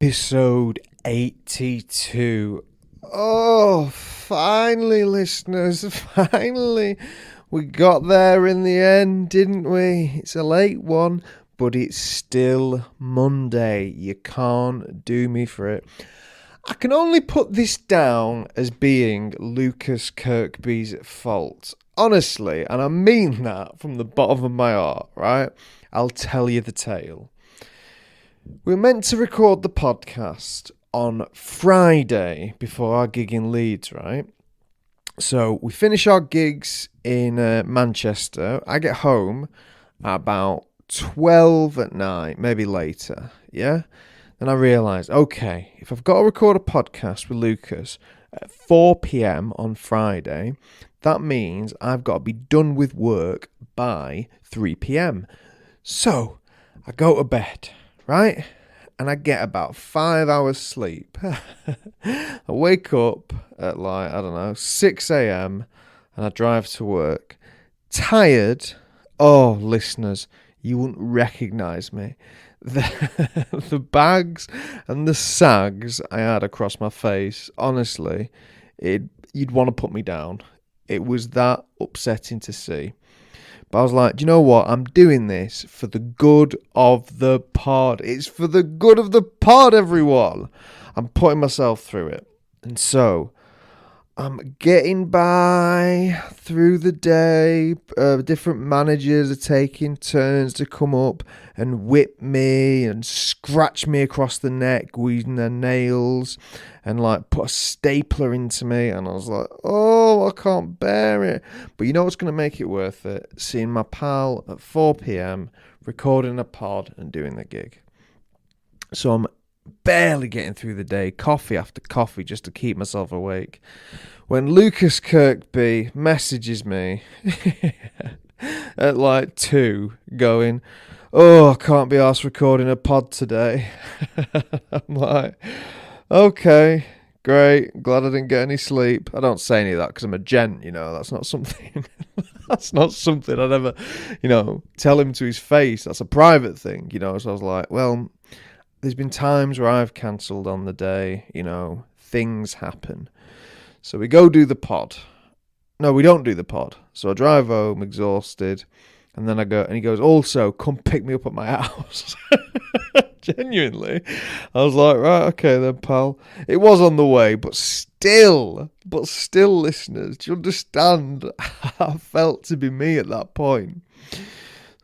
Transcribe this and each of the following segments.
Episode 82. Oh, finally, listeners, finally. We got there in the end, didn't we? It's a late one, but it's still Monday. You can't do me for it. I can only put this down as being Lukas Kirkby's fault. Honestly, and I mean that from the bottom of my heart, right? I'll tell you the tale. We're meant to record the podcast on Friday before our gig in Leeds, right? So we finish our gigs in Manchester. I get home at about 12 at night, maybe later, yeah? Then I realise, okay, if I've got to record a podcast with Lukas at 4 p.m. on Friday, that means I've got to be done with work by 3 p.m. So I go to bed, right? And I get about 5 hours sleep. I wake up at 6 a.m. and I drive to work. Tired. Oh, listeners, you wouldn't recognise me. The bags and the sags I had across my face, honestly, you'd want to put me down. It was that upsetting to see. But I was like, do you know what? I'm doing this for the good of the pod. It's for the good of the pod, everyone. I'm putting myself through it. And so I'm getting by through the day. Different managers are taking turns to come up and whip me and scratch me across the neck, using their nails, and put a stapler into me. And I was like, oh, I can't bear it. But you know what's going to make it worth it? Seeing my pal at 4 p.m, recording a pod and doing the gig. So I'm barely getting through the day, coffee after coffee, just to keep myself awake, when Lukas Kirkby messages me at 2, going, oh, I can't be arsed recording a pod today. I'm like, okay, great, glad I didn't get any sleep. I don't say any of that because I'm a gent, that's not something I'd ever, tell him to his face. That's a private thing, so I was like, well, there's been times where I've cancelled on the day, things happen. So we go do the pod. No, we don't do the pod. So I drive home exhausted, and then I go, and he goes, also, come pick me up at my house. Genuinely. I was like, right, okay then, pal. It was on the way, but still, listeners, do you understand how I felt to be me at that point?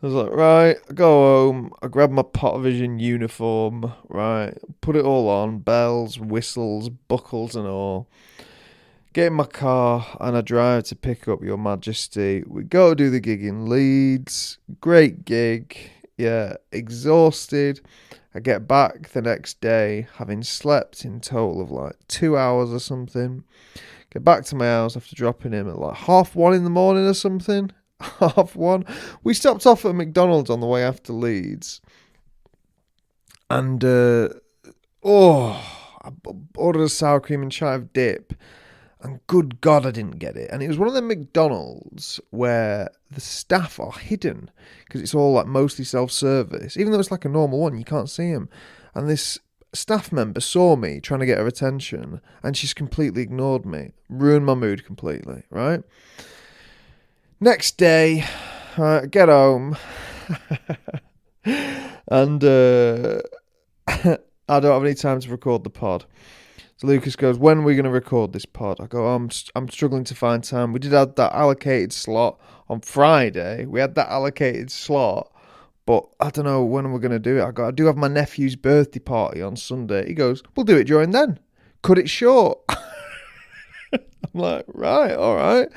I was like, right, I go home, I grab my Pottervision uniform, right, put it all on, bells, whistles, buckles and all, get in my car and I drive to pick up Your Majesty. We go do the gig in Leeds, great gig, yeah, exhausted. I get back the next day, having slept in total of 2 hours or something. Get back to my house after dropping him at 1:30 in the morning or something. 1:30. We stopped off at McDonald's on the way after Leeds, and I ordered a sour cream and chive dip, and good God, I didn't get it. And it was one of the McDonald's where the staff are hidden because it's all mostly self-service. Even though it's a normal one, you can't see them. And this staff member saw me trying to get her attention, and she's completely ignored me, ruined my mood completely. Right. Next day, I get home, and I don't have any time to record the pod. So Lukas goes, when are we going to record this pod? I go, I'm struggling to find time. We did have that allocated slot on Friday. We had that allocated slot, but I don't know when we're going to do it. I do have my nephew's birthday party on Sunday. He goes, we'll do it during then. Cut it short. I'm like, right, all right.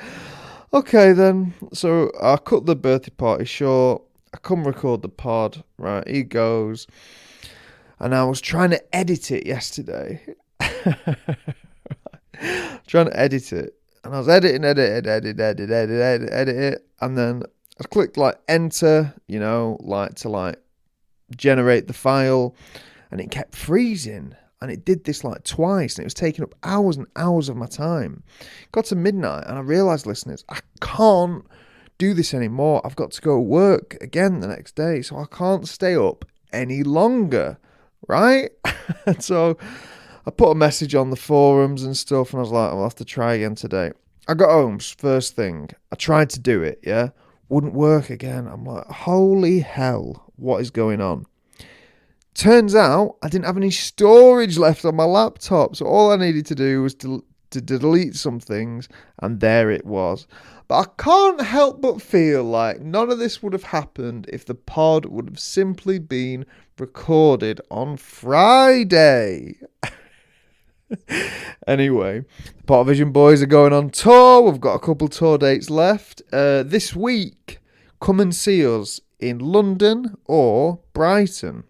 Okay then, so I cut the birthday party short, I come record the pod, right, he goes, and I was trying to edit it yesterday, trying to edit it, and I was edit it, and then I clicked enter, to generate the file, and it kept freezing. And it did this twice, and it was taking up hours and hours of my time. Got to midnight, and I realised, listeners, I can't do this anymore. I've got to go work again the next day, so I can't stay up any longer, right? And so I put a message on the forums and stuff, and I was like, I'll have to try again today. I got home, first thing. I tried to do it, yeah? Wouldn't work again. I'm like, holy hell, what is going on? Turns out I didn't have any storage left on my laptop, so all I needed to do was to delete some things, and there it was. But I can't help but feel like none of this would have happened if the pod would have simply been recorded on Friday. Anyway, the Pottervision boys are going on tour. We've got a couple tour dates left. This week, come and see us in London or Brighton.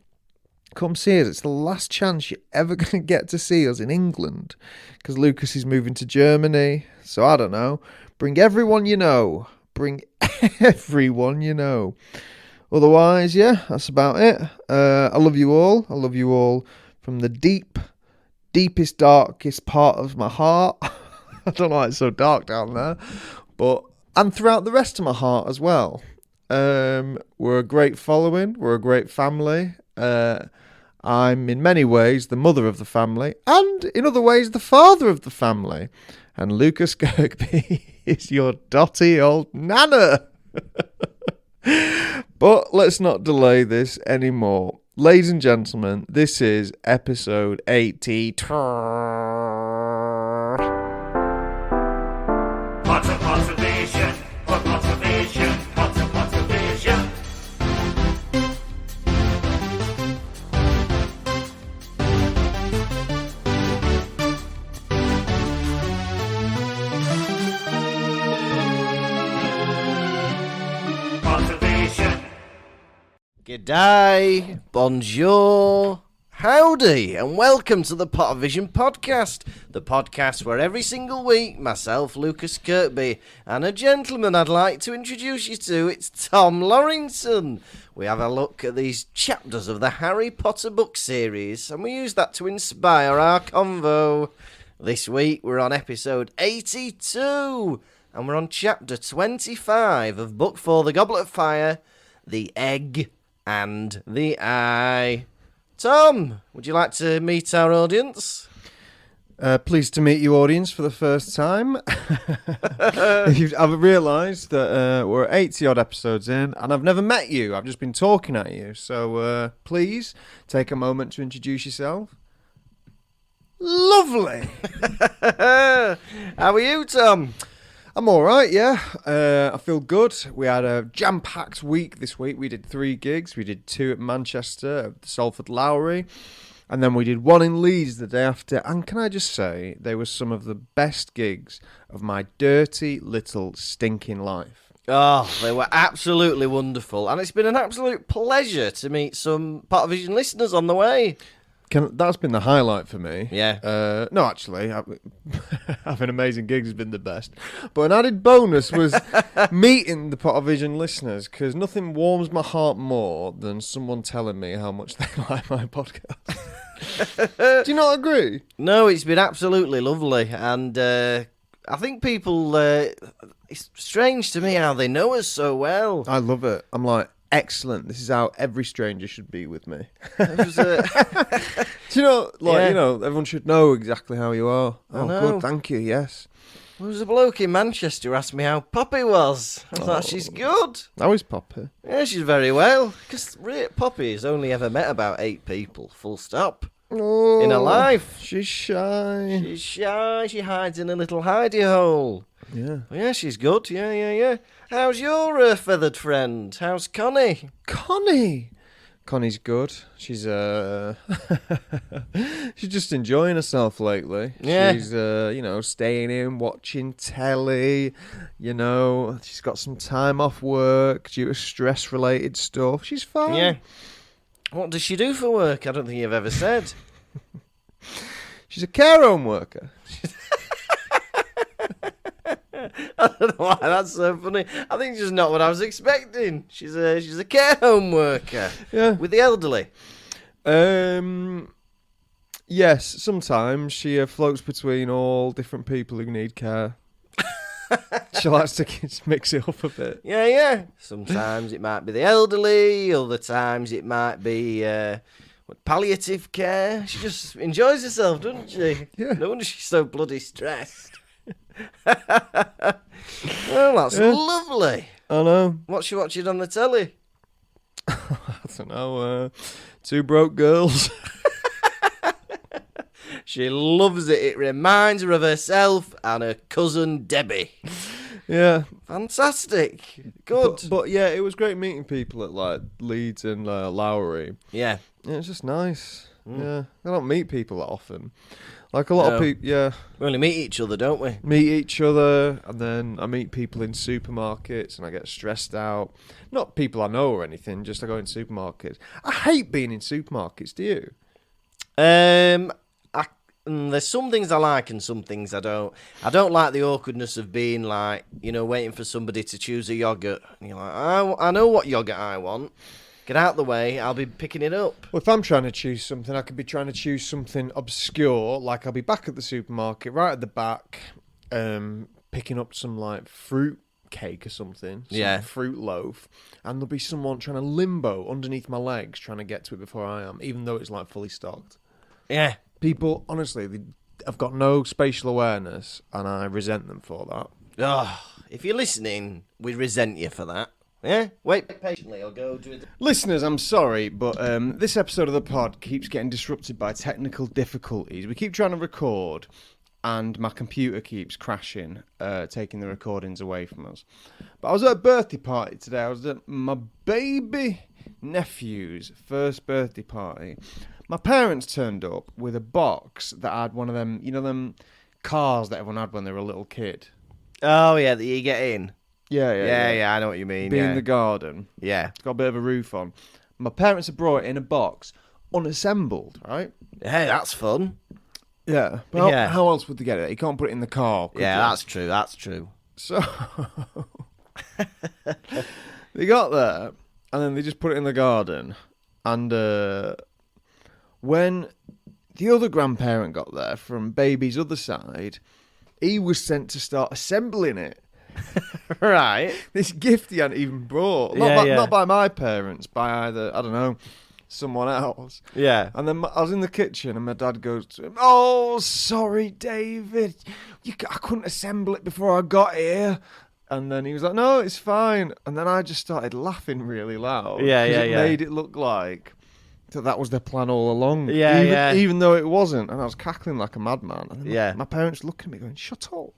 Come see us. It's the last chance you're ever going to get to see us in England, because Lukas is moving to Germany. So I don't know. Bring everyone you know. Bring everyone you know. Otherwise, yeah, that's about it. I love you all. I love you all from the deepest, darkest part of my heart. I don't know why it's so dark down there. And throughout the rest of my heart as well. We're a great following. We're a great family. I'm in many ways the mother of the family, and in other ways the father of the family. And Lukas Kirkby is your dotty old nana. But let's not delay this anymore. Ladies and gentlemen, this is episode 82. Pottervision, Pottervision, Pottervision. Pottervision. G'day, bonjour, howdy, and welcome to the Pottervision Podcast, the podcast where every single week, myself, Lukas Kirkby, and a gentleman I'd like to introduce you to, it's Tom Lawrenson. We have a look at these chapters of the Harry Potter book series, and we use that to inspire our convo. This week, we're on episode 82, and we're on chapter 25 of Book 4, The Goblet of Fire, The Egg and the Eye. Tom, would you like to meet our audience? Pleased to meet you, audience, for the first time. I've realised that we're 80-odd episodes in, and I've never met you. I've just been talking at you. So please take a moment to introduce yourself. Lovely. How are you, Tom? I'm all right, yeah. I feel good. We had a jam-packed week this week. We did 3 gigs. We did 2 at Manchester, at the Salford Lowry, and then we did 1 in Leeds the day after. And can I just say, they were some of the best gigs of my dirty little stinking life. Oh, they were absolutely wonderful, and it's been an absolute pleasure to meet some Pottervision listeners on the way. That's been the highlight for me. Yeah. No, actually, having amazing gigs has been the best. But an added bonus was meeting the Pottervision listeners, because nothing warms my heart more than someone telling me how much they like my podcast. Do you not agree? No, it's been absolutely lovely, and I think people, it's strange to me how they know us so well. I love it. I'm like, excellent. This is how every stranger should be with me. Do you know, Yeah. everyone should know exactly how you are. Oh, know. good. Thank you. Yes. There was a bloke in Manchester who asked me how Poppy was. I thought, she's good. How is Poppy? Yeah, she's very well. Because Poppy has only ever met about 8 people, full stop, Oh, in her life. She's shy. She's shy. She hides in a little hidey hole. Yeah. But yeah, she's good. Yeah. How's your feathered friend? How's Connie? Connie's good. She's she's just enjoying herself lately. Yeah. She's staying in, watching telly. She's got some time off work due to stress related stuff. She's fine. Yeah. What does she do for work? I don't think you've ever said. She's a care home worker. I don't know why that's so funny. I think it's just not what I was expecting. She's a care home worker. Yeah. With the elderly. Yes, sometimes she floats between all different people who need care. She likes to mix it up a bit. Yeah. Sometimes it might be the elderly, other times it might be, palliative care. She just enjoys herself, doesn't she? Yeah. No wonder she's so bloody stressed. Well, that's lovely. I know. What's she watching on the telly? I don't know. Two broke girls. She loves it. It reminds her of herself and her cousin Debbie. Yeah. Fantastic. Good. But yeah, it was great meeting people at like Leeds and Lowry. Yeah. Yeah, it's just nice. Yeah. I don't meet people that often. Like a lot of people, yeah. We only meet each other, don't we? Meet each other, and then I meet people in supermarkets, and I get stressed out. Not people I know or anything, just I go in supermarkets. I hate being in supermarkets, do you? There's some things I like and some things I don't. I don't like the awkwardness of being like, waiting for somebody to choose a yogurt. And you're like, I know what yogurt I want. Get out the way, I'll be picking it up. Well, if I'm trying to choose something, I could be trying to choose something obscure, like I'll be back at the supermarket, right at the back, picking up some like fruit cake or something, fruit loaf, and there'll be someone trying to limbo underneath my legs, trying to get to it before I am, even though it's like fully stocked. Yeah. People, honestly, I've got no spatial awareness, and I resent them for that. Oh, if you're listening, we resent you for that. Yeah? Wait patiently, I'll go do it. Listeners, I'm sorry, but this episode of the pod keeps getting disrupted by technical difficulties. We keep trying to record, and my computer keeps crashing, taking the recordings away from us. But I was at a birthday party today. I was at my baby nephew's first birthday party. My parents turned up with a box that had one of them, them cars that everyone had when they were a little kid. Oh, yeah, that you get in. Yeah, I know what you mean. Be in the garden. Yeah. It's got a bit of a roof on. My parents had brought it in a box, unassembled, right? Hey, that's fun. Yeah. But how else would they get it? You can't put it in the car. Yeah, that's true. So they got there, and then they just put it in the garden. And when the other grandparent got there from baby's other side, he was sent to start assembling it. Right. This gift he hadn't even brought. Not by my parents, by either, I don't know, someone else. Yeah. And then I was in the kitchen and my dad goes to him, "Oh, sorry, David. I couldn't assemble it before I got here." And then he was like, "No, it's fine." And then I just started laughing really loud. It made it look like that was their plan all along. Even though it wasn't. And I was cackling like a madman. And then my parents looking at me going, "Shut up."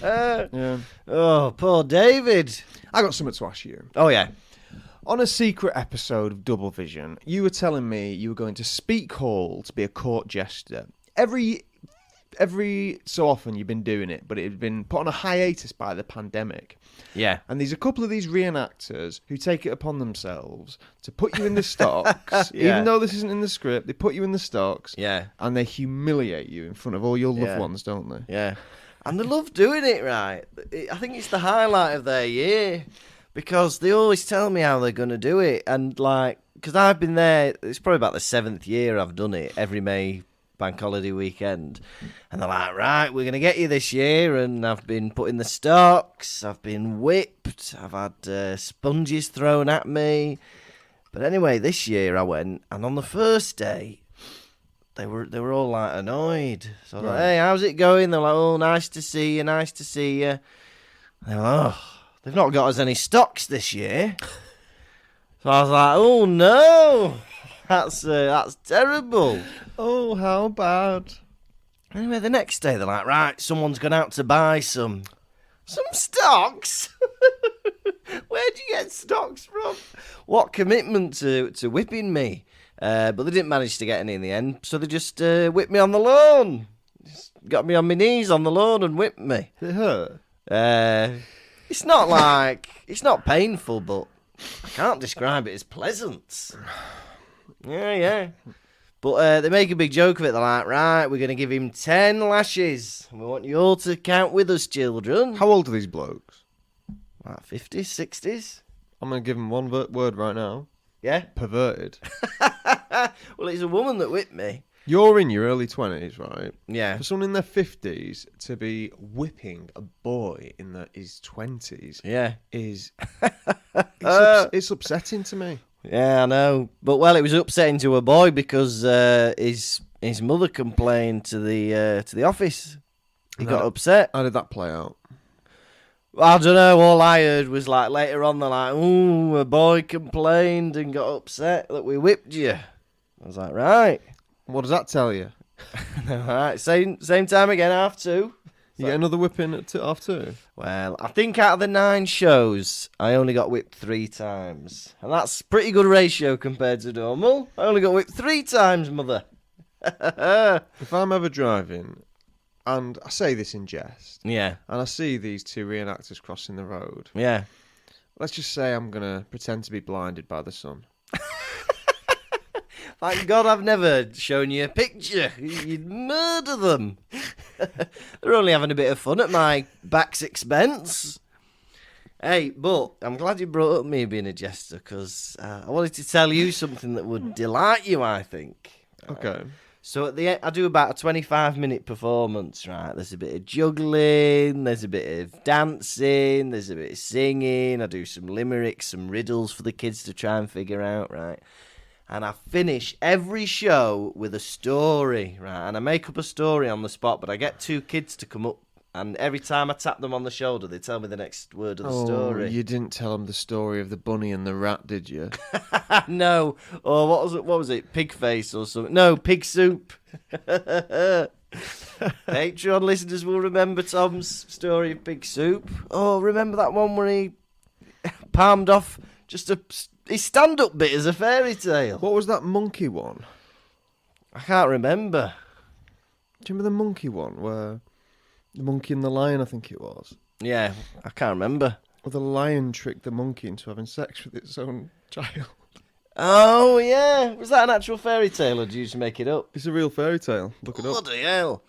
Yeah. Oh, poor David. I got something to ask you. Oh, yeah. On a secret episode of Double Vision, you were telling me you were going to Speak Hall to be a court jester. Every so often you've been doing it, but it had been put on a hiatus by the pandemic. Yeah. And there's a couple of these reenactors who take it upon themselves to put you in the stocks, even though this isn't in the script. They put you in the stocks, and they humiliate you in front of all your loved ones, don't they? Yeah. And they love doing it, right? I think it's the highlight of their year because they always tell me how they're going to do it. And, like, because I've been there, it's probably about the 7th year I've done it, every May bank holiday weekend. And they're like, "Right, we're going to get you this year." And I've been put in the stocks, I've been whipped, I've had sponges thrown at me. But anyway, this year I went, and on the first day, They were all like annoyed. So I was like, "Hey, how's it going?" They're like, "Oh, nice to see you, nice to see you." And they're like, "Oh, they've not got us any stocks this year." So I was like, "Oh no, that's terrible." Oh, how bad. Anyway, the next day they're like, "Right, someone's gone out to buy some stocks." Where'd you get stocks from? What commitment to whipping me? But they didn't manage to get any in the end, so they just whipped me on the lawn. Just got me on my knees on the lawn and whipped me. Did it hurt? It's not painful, but I can't describe it as pleasant. Yeah. But they make a big joke of it. They're like, "Right, we're going to give him 10 lashes. We want you all to count with us, children." How old are these blokes? Like 50s, 60s. I'm going to give them one word right now. Yeah? Perverted. Well, it's a woman that whipped me. You're in your early 20s, right? Yeah. For someone in their 50s to be whipping a boy in his 20s Yeah. is... it's upsetting to me. Yeah, I know. But, well, it was upsetting to a boy because his mother complained to the office. He got upset. How did that play out? I don't know. All I heard was, like, later on, they're like, ooh, a boy complained and got upset that we whipped you. I was like, right. What does that tell you? All right, same time again, 2:30. You get another whipping at 2:30? Well, I think out of the 9 shows, I only got whipped 3 times. And that's pretty good ratio compared to normal. I only got whipped 3 times, mother. If I'm ever driving, and I say this in jest, Yeah, and I see these 2 reenactors crossing the road, yeah. let's just say I'm going to pretend to be blinded by the sun. Thank God I've never shown you a picture. You'd murder them. They're only having a bit of fun at my back's expense. Hey, but I'm glad you brought up me being a jester, because I wanted to tell you something that would delight you, I think. Okay. So at the end, I do about a 25-minute performance, right? There's a bit of juggling, there's a bit of dancing, there's a bit of singing. I do some limericks, some riddles for the kids to try and figure out, right? And I finish every show with a story, right? And I make up a story on the spot, but I get 2 kids to come up, and every time I tap them on the shoulder, they tell me the next word of the story. You didn't tell them the story of the bunny and the rat, did you? No. Or what was it? Pig face or something? No, pig soup. Patreon listeners will remember Tom's story of pig soup. Oh, remember that one where he palmed off just his stand-up bit as a fairy tale? What was that monkey one? I can't remember. Do you remember the monkey one where the monkey and the lion, I think it was? Yeah, I can't remember. Or the lion tricked the monkey into having sex with its own child. Oh, yeah. Was that an actual fairy tale, or did you just make it up? It's a real fairy tale. Look it up. Bloody hell.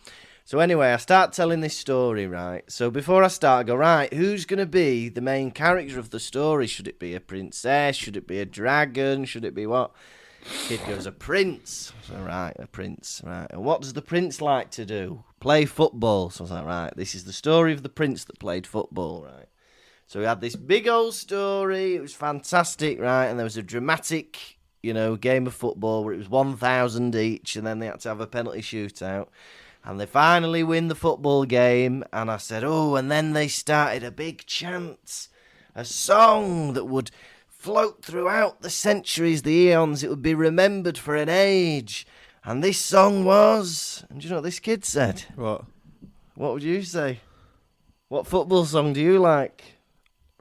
So anyway, I start telling this story, right? So before I start, I go, right, who's going to be the main character of the story? Should it be a princess? Should it be a dragon? Should it be what? Kid goes, a prince. So, right, a prince, right. And what does the prince like to do? Play football. So I was like, right, this is the story of the prince that played football, right? So we had this big old story. It was fantastic, right? And there was a dramatic, game of football where it was 1,000 each, and then they had to have a penalty shootout. And they finally win the football game, and I said, oh, and then they started a big chant, a song that would float throughout the centuries, the eons. It would be remembered for an age. And this song was... And do you know what this kid said? What? What would you say? What football song do you like?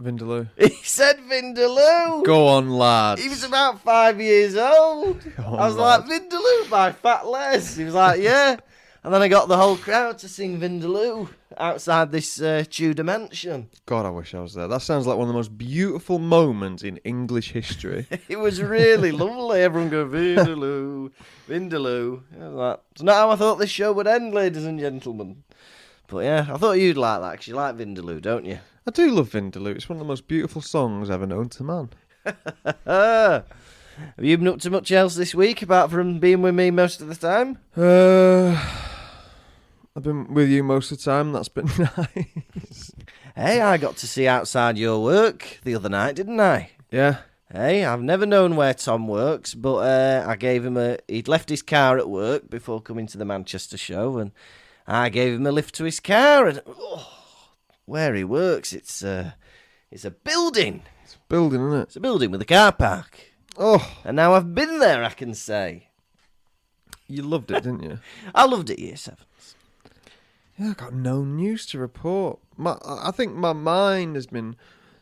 Vindaloo. He said Vindaloo. Go on, lad. He was about 5 years old. On, I was lad. like, Vindaloo by Fat Les. He was like, yeah. And then I got the whole crowd to sing Vindaloo outside this Tudor mansion. God, I wish I was there. That sounds like one of the most beautiful moments in English history. It was really lovely. Everyone go, Vindaloo, Vindaloo. I was like, it's not how I thought this show would end, ladies and gentlemen. But yeah, I thought you'd like that, because you like Vindaloo, don't you? I do love Vindaloo. It's one of the most beautiful songs ever known to man. Have you been up to much else this week, apart from being with me most of the time? I've been with you most of the time. That's been nice. Hey, I got to see outside your work the other night, didn't I? Yeah. Hey, I've never known where Tom works, but I gave him he'd left his car at work before coming to the Manchester show, and I gave him a lift to his car, and where he works, it's a building. It's a building, isn't it? It's a building with a car park. Oh. And now I've been there, I can say. You loved it, didn't you? I loved it, Year 7. Yeah, I got no news to report. I think my mind has been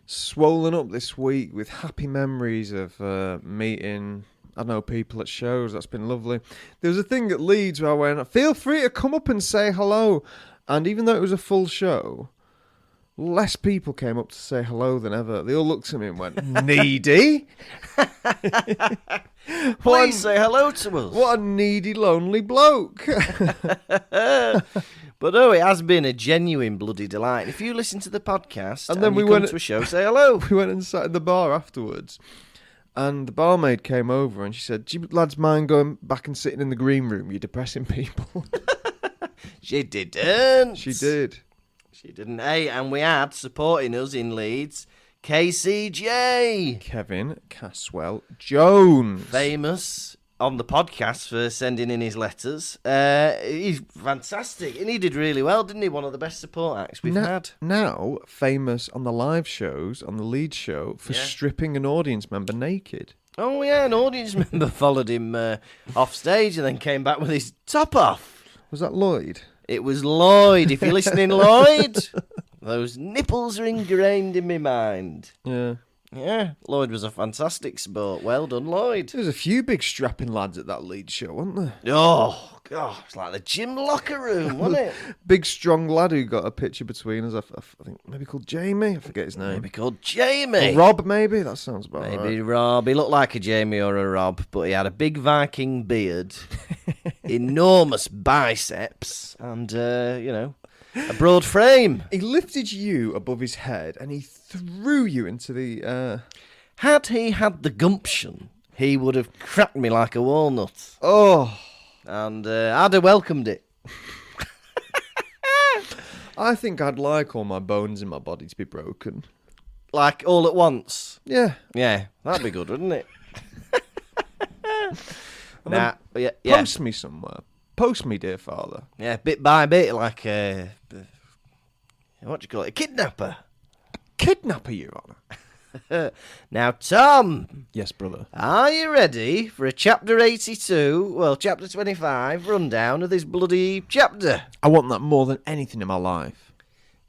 swollen up this week with happy memories of meeting, I don't know, people at shows. That's been lovely. There was a thing at Leeds where I went, feel free to come up and say hello. And even though it was a full show, less people came up to say hello than ever. They all looked at me and went, needy? Please say hello to us. What a needy, lonely bloke. But no, it has been a genuine bloody delight. If you listen to the podcast and then we come to a show, say hello. We went and sat in the bar afterwards, and the barmaid came over and she said, do you lads mind going back and sitting in the green room? You're depressing people. She didn't. She did. She didn't. Hey, and we had, supporting us in Leeds, KCJ. Kevin Caswell Jones. Famous on the podcast for sending in his letters. He's fantastic. And he did really well, didn't he? One of the best support acts we've had. Now famous on the live shows, on the lead show, for stripping an audience member naked. Oh, yeah, an audience member followed him off stage and then came back with his top off. Was that Lloyd? It was Lloyd. If you're listening, Lloyd, those nipples are ingrained in my mind. Yeah. Yeah, Lloyd was a fantastic sport. Well done, Lloyd. There was a few big strapping lads at that lead show, weren't there? Oh, God, it's like the gym locker room, wasn't it? Big strong lad who got a picture between us. I think maybe called Jamie. I forget his name. Maybe called Jamie. Or Rob, maybe. That sounds about right. Maybe Rob. He looked like a Jamie or a Rob, but he had a big Viking beard, enormous biceps, and, a broad frame. He lifted you above his head and he threw you into the... Had he had the gumption, he would have cracked me like a walnut. Oh. And I'd have welcomed it. I think I'd like all my bones in my body to be broken. Like all at once. Yeah. Yeah, that'd be good, wouldn't it? Yeah. Post me somewhere. Post me, dear father. Yeah, bit by bit, like what do you call it? A kidnapper. Kidnapper, Your Honour. Now, Tom. Yes, brother. Are you ready for a chapter 82, well, chapter 25 rundown of this bloody chapter? I want that more than anything in my life.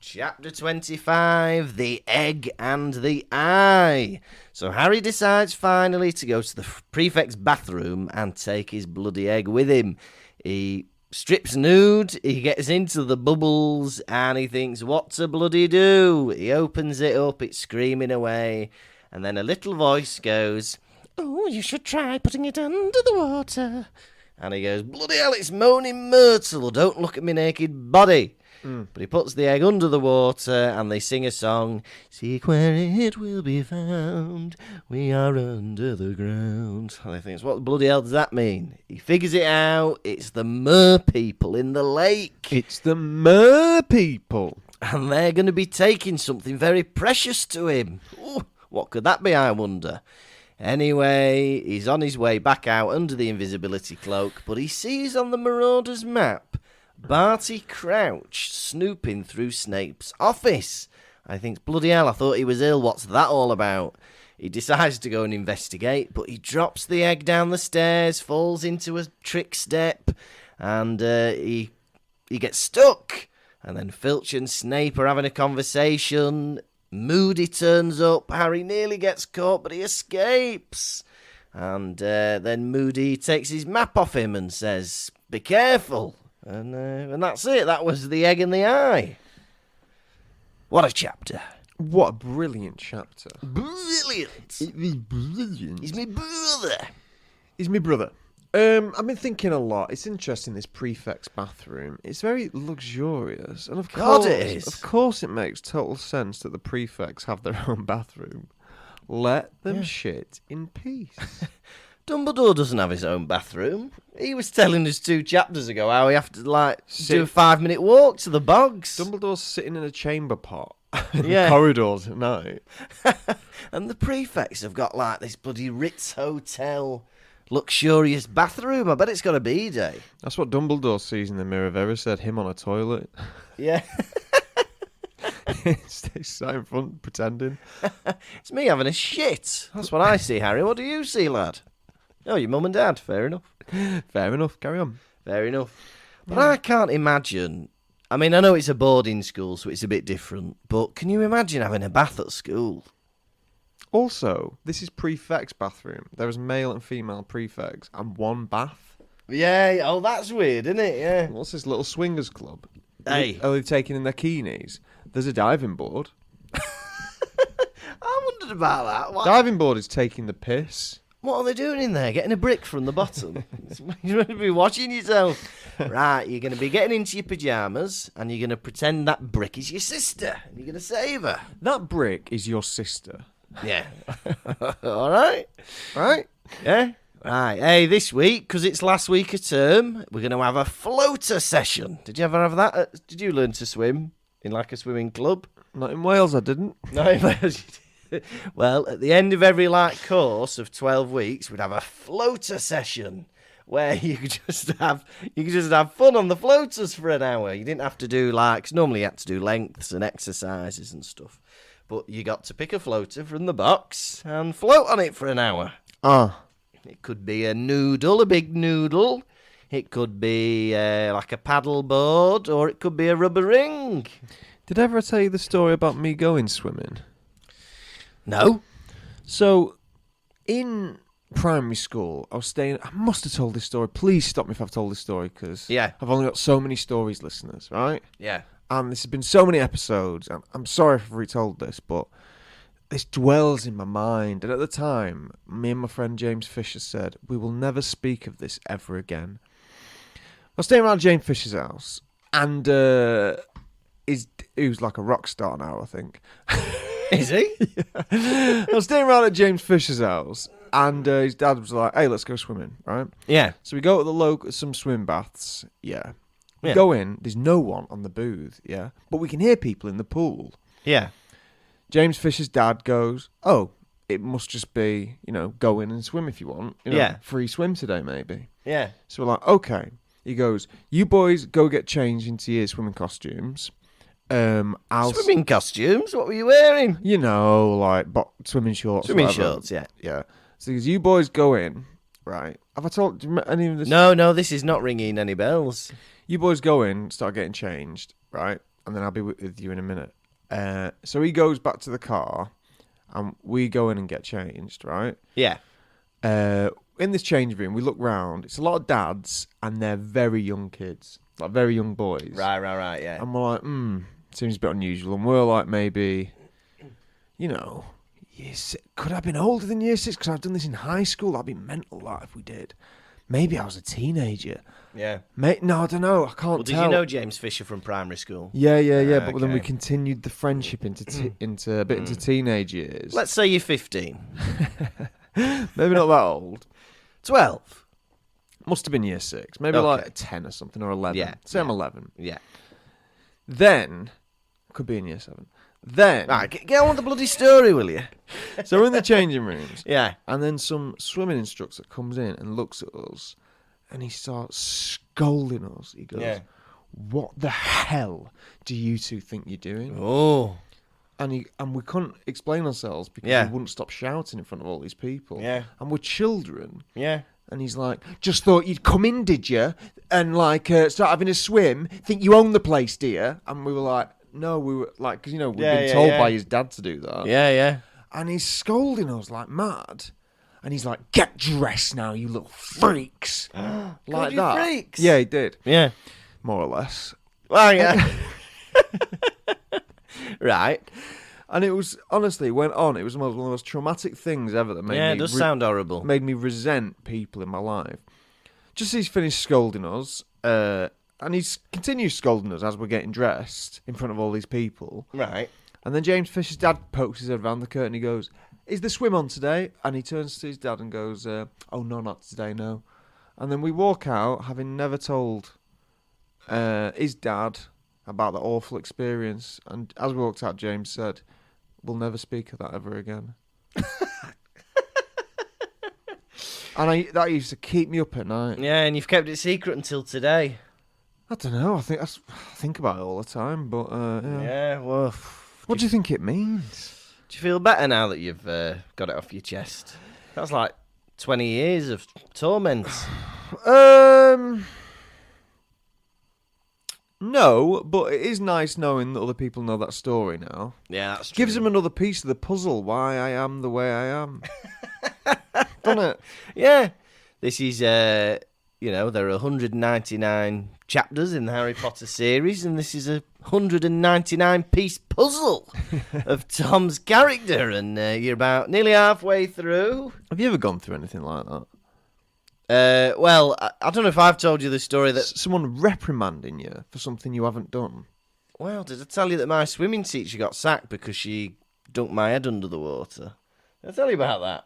Chapter 25, The Egg and the Eye. So Harry decides finally to go to the prefect's bathroom and take his bloody egg with him. He strips nude, he gets into the bubbles, and he thinks, what to bloody do? He opens it up, it's screaming away, and then a little voice goes, oh, you should try putting it under the water. And he goes, bloody hell, it's moaning Myrtle, don't look at me naked body. But he puts the egg under the water and they sing a song. Seek where it will be found. We are under the ground. And I think, what the bloody hell does that mean? He figures it out. It's the mer people in the lake. It's the mer people. And they're going to be taking something very precious to him. Ooh, what could that be, I wonder? Anyway, he's on his way back out under the invisibility cloak, but he sees on the Marauder's map Barty Crouch snooping through Snape's office. I think, bloody hell, I thought he was ill. What's that all about? He decides to go and investigate, but he drops the egg down the stairs, falls into a trick step, and he gets stuck. And then Filch and Snape are having a conversation. Moody turns up. Harry nearly gets caught, but he escapes. And then Moody takes his map off him and says, be careful. And that's it. That was The Egg and the Eye. What a chapter. What a brilliant chapter. Brilliant. It was brilliant. He's my brother. He's my brother. I've been thinking a lot. It's interesting, this prefect's bathroom. It's very luxurious. And of God, course, it is. Of course it makes total sense that the prefects have their own bathroom. Let them shit in peace. Dumbledore doesn't have his own bathroom. He was telling us 2 chapters ago how he have to, do a 5-minute walk to the bogs. Dumbledore's sitting in a chamber pot in the corridors at night. And the prefects have got, this bloody Ritz Hotel luxurious bathroom. I bet it's got a bidet. That's what Dumbledore sees in the mirror of Erised, him on a toilet. Yeah. Stays sat in front, pretending. It's me having a shit. That's what I see, Harry. What do you see, lad? Oh, your mum and dad. Fair enough. Fair enough. Carry on. Fair enough. But I can't imagine... I mean, I know it's a boarding school, so it's a bit different. But can you imagine having a bath at school? Also, this is prefect's bathroom. There is male and female prefects and 1 bath. Yeah. Oh, that's weird, isn't it? Yeah. What's this little swingers club? Hey. Are they taking in their keenies? There's a diving board. I wondered about that. What? Diving board is taking the piss. What are they doing in there? Getting a brick from the bottom? You're going to be watching yourself. Right, you're going to be getting into your pyjamas and you're going to pretend that brick is your sister. And you're going to save her. That brick is your sister. Yeah. All right. Right? Yeah. Right. Hey, this week, because it's last week of term, we're going to have a floater session. Did you ever have that? Did you learn to swim in a swimming club? Not in Wales, I didn't. No, in Wales. Well, at the end of every course of 12 weeks, we'd have a floater session where you could just have fun on the floaters for an hour. You didn't have to do 'cause normally you had to do lengths and exercises and stuff. But you got to pick a floater from the box and float on it for an hour. Ah. It could be a noodle, a big noodle. It could be like a paddle board, or it could be a rubber ring. Did I ever tell you the story about me going swimming? No. So, in primary school, I was staying... I must have told this story. Please stop me if I've told this story, because I've only got so many stories, listeners, right? Yeah. And this has been so many episodes. And I'm sorry if I've retold this, but this dwells in my mind. And at the time, me and my friend James Fisher said, we will never speak of this ever again. I was staying around James Fisher's house, and he was like a rock star now, I think. Is he? Yeah. I was staying around at James Fisher's house, and his dad was like, hey, let's go swimming, right? Yeah. So we go to some swim baths, yeah. We Yeah. go in, there's no one on the booth, yeah. But we can hear people in the pool. Yeah. James Fisher's dad goes, oh, it must just be, go in and swim if you want. Yeah. Free swim today, maybe. Yeah. So we're like, okay. He goes, you boys go get changed into your swimming costumes. Swimming costumes? What were you wearing? Swimming shorts. Swimming whatever. shorts, yeah. Yeah. So he goes, you boys go in, right? Have I told you any of this? No, this is not ringing any bells. You boys go in, start getting changed, right? And then I'll be with you in a minute. So he goes back to the car, and we go in and get changed, right? Yeah. In this change room, we look round. It's a lot of dads, and they're very young kids, like very young boys. Right, yeah. And we're like, seems a bit unusual. And we're like, maybe, could I have been older than year 6? Because I've done this in high school. That'd be mental, if we did. Maybe I was a teenager. Yeah. No, I don't know. I can't tell. Did you know James Fisher from primary school? Yeah. But Okay. then we continued the friendship into teenage years. Let's say you're 15. Maybe not that old. 12. Must have been year 6. Maybe like 10 or something, or 11. Yeah. Say I'm 11. Yeah. Then, could be in year 7. Then... Right, get on with the bloody story, will you? So we're in the changing rooms. Yeah. And then some swimming instructor comes in and looks at us, and he starts scolding us. He goes, what the hell do you two think you're doing? Oh. And we couldn't explain ourselves because we wouldn't stop shouting in front of all these people. Yeah. And we're children. Yeah. And he's like, just thought you'd come in, did you? And start having a swim. Think you own the place, dear? And we were like, no, we were like, because, we've been told by his dad to do that. Yeah. And he's scolding us like mad. And he's like, get dressed now, you little freaks. Like you that. freaks? Yeah, he did. Yeah. More or less. Well, yeah. Right. And it was, honestly, went on. It was one of the most traumatic things ever that made me... Yeah, it does sound horrible. Made me resent people in my life. Just as he's finished scolding us, and he continues scolding us as we're getting dressed in front of all these people. Right. And then James Fisher's dad pokes his head around the curtain. He goes, is the swim on today? And he turns to his dad and goes, oh, no, not today, no. And then we walk out, having never told his dad about that awful experience. And as we walked out, James said, we'll never speak of that ever again. And that used to keep me up at night. Yeah, and you've kept it secret until today. I don't know. I think about it all the time. But Yeah, well... What do you think it means? Do you feel better now that you've got it off your chest? That's like 20 years of torment. No, but it is nice knowing that other people know that story now. Yeah, that's true. Gives them another piece of the puzzle, why I am the way I am. Doesn't it? Yeah. This is, there are 199 chapters in the Harry Potter series, and this is a 199-piece puzzle of Tom's character, and you're about nearly halfway through. Have you ever gone through anything like that? Well, I don't know if I've told you the story that... Someone reprimanding you for something you haven't done. Well, did I tell you that my swimming teacher got sacked because she dunked my head under the water? Did I tell you about that?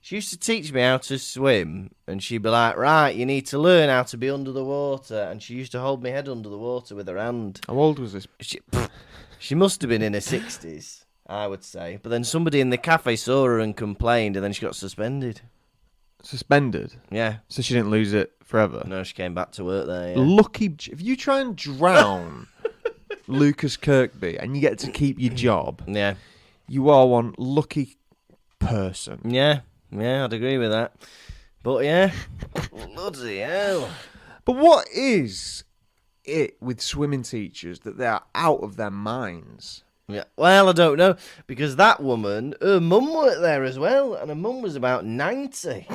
She used to teach me how to swim, and she'd be like, right, you need to learn how to be under the water, and she used to hold my head under the water with her hand. How old was this? She must have been in her 60s. I would say. But then somebody in the cafe saw her and complained, and then she got suspended. Suspended? Yeah. So she didn't lose it forever? No, she came back to work there, yeah. Lucky... If you try and drown Lukas Kirkby and you get to keep your job, Yeah. you are one lucky person. Yeah, I'd agree with that. But yeah, bloody hell. But what is it with swimming teachers that they are out of their minds? Yeah, well, I don't know, because that woman, her mum worked there as well, and her mum was about 90,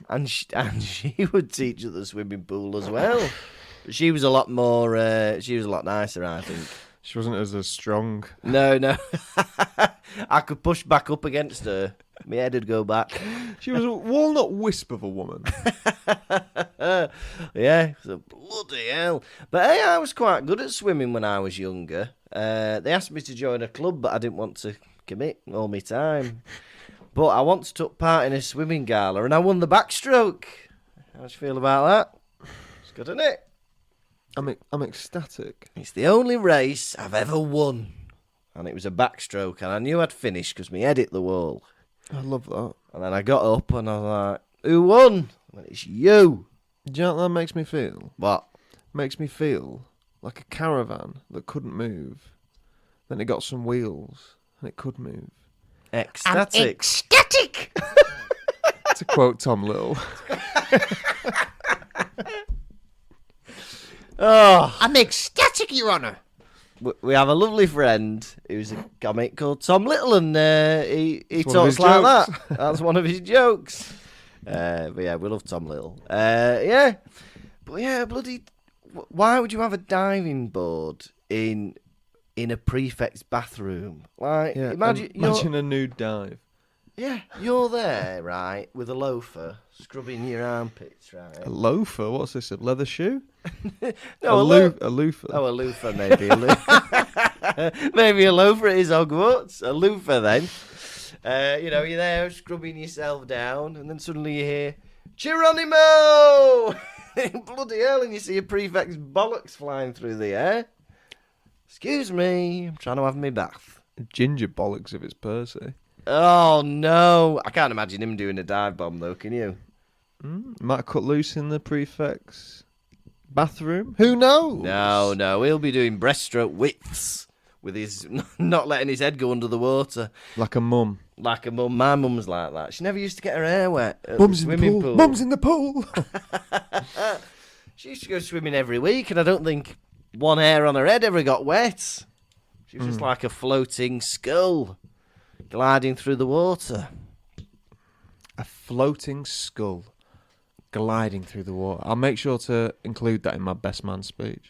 and she would teach at the swimming pool as well. But she was a lot more, she was a lot nicer, I think. She wasn't as strong. No. I could push back up against her. My head would go back. She was a walnut wisp of a woman. Yeah, so bloody hell. But hey, I was quite good at swimming when I was younger. They asked me to join a club, but I didn't want to commit all my time. But I once took part in a swimming gala, and I won the backstroke. How do you feel about that? It's good, isn't it? I'm ecstatic. It's the only race I've ever won. And it was a backstroke, and I knew I'd finish because my head hit the wall. I love that. And then I got up, and I was like, who won? I went, it's you. Do you know what that makes me feel? What? Makes me feel like a caravan that couldn't move. Then it got some wheels, and it could move. Ecstatic. Ecstatic! To quote Tom Little. Oh, I'm ecstatic, Your Honour. we have a lovely friend who's a comic called Tom Little, and he It's one of talks his like jokes. that. That's one of his jokes. But yeah, we love Tom Little. Yeah, but yeah, bloody. Why would you have a diving board in a prefect's bathroom? Like, Yeah, imagine a nude dive. you're there, right, with a loafer scrubbing your armpits, right? A loafer? What's this? A leather shoe? No, a loafer. Oh, a loafer, maybe. Maybe a loafer at his Hogwarts. A loafer, then. You're there scrubbing yourself down, and then suddenly you hear, Geronimo! Bloody hell, and you see a prefect's bollocks flying through the air. Excuse me, I'm trying to have my bath. Ginger bollocks if it's Percy. Oh, no. I can't imagine him doing a dive bomb, though, can you? Might cut loose in the prefect's bathroom. Who knows? No, he'll be doing breaststroke widths with his not letting his head go under the water. Like a mum. Like a mum. My mum's like that. She never used to get her hair wet at Mum's the in the swimming pool. pool. Mum's in the pool. She used to go swimming every week, and I don't think one hair on her head ever got wet. She was just like a floating skull gliding through the water. A floating skull gliding through the water. I'll make sure to include that in my best man speech.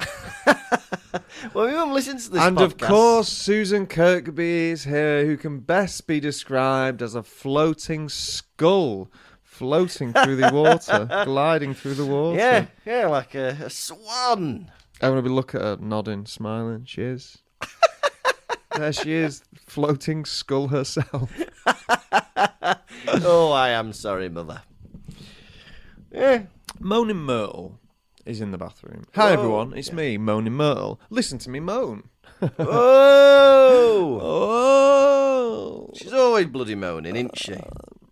Well, my mum listens to this And podcast. of course, Susan Kirkby is here, who can best be described as a floating skull, floating through the water, gliding through the water. Yeah, like a swan. I want to look at her, nodding, smiling. She is. There she is, floating skull herself. Oh, I am sorry, mother. Yeah. Moaning Myrtle is in the bathroom. Hi, everyone. It's me, Moaning Myrtle. Listen to me moan. Oh! Oh! She's always bloody moaning, isn't she?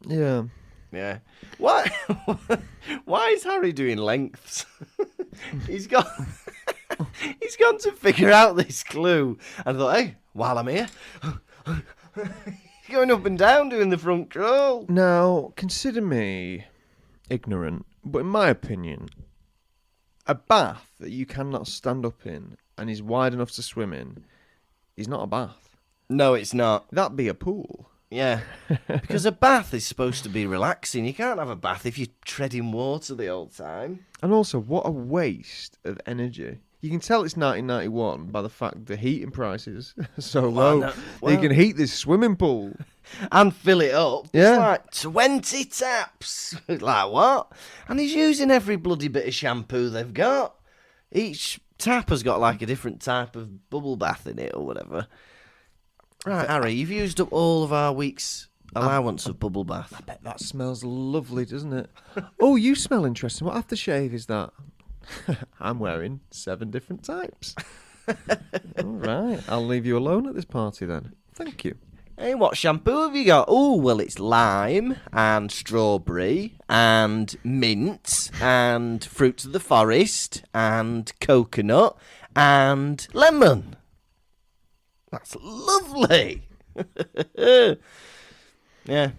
Yeah. Yeah. Why? Why is Harry doing lengths? He's gone to figure out this clue. And I thought, hey, while I'm here, going up and down doing the front crawl. Now, consider me ignorant, but in my opinion, a bath that you cannot stand up in and is wide enough to swim in is not a bath. No, it's not. That'd be a pool. Yeah. Because a bath is supposed to be relaxing. You can't have a bath if you're treading water the whole time. And also, what a waste of energy. You can tell it's 1991 by the fact the heating prices are so low. no, They can heat this swimming pool. And fill it up. Yeah. It's like 20 taps. Like what? And he's using every bloody bit of shampoo they've got. Each tap has got like a different type of bubble bath in it or whatever. Right, Harry, you've used up all of our week's allowance of bubble bath. I bet that smells lovely, doesn't it? Oh, you smell interesting. What aftershave is that? I'm wearing 7 different types. All right. I'll leave you alone at this party then. Thank you. Hey, what shampoo have you got? Oh, well, it's lime and strawberry and mint and fruits of the forest and coconut and lemon. That's lovely. Yeah.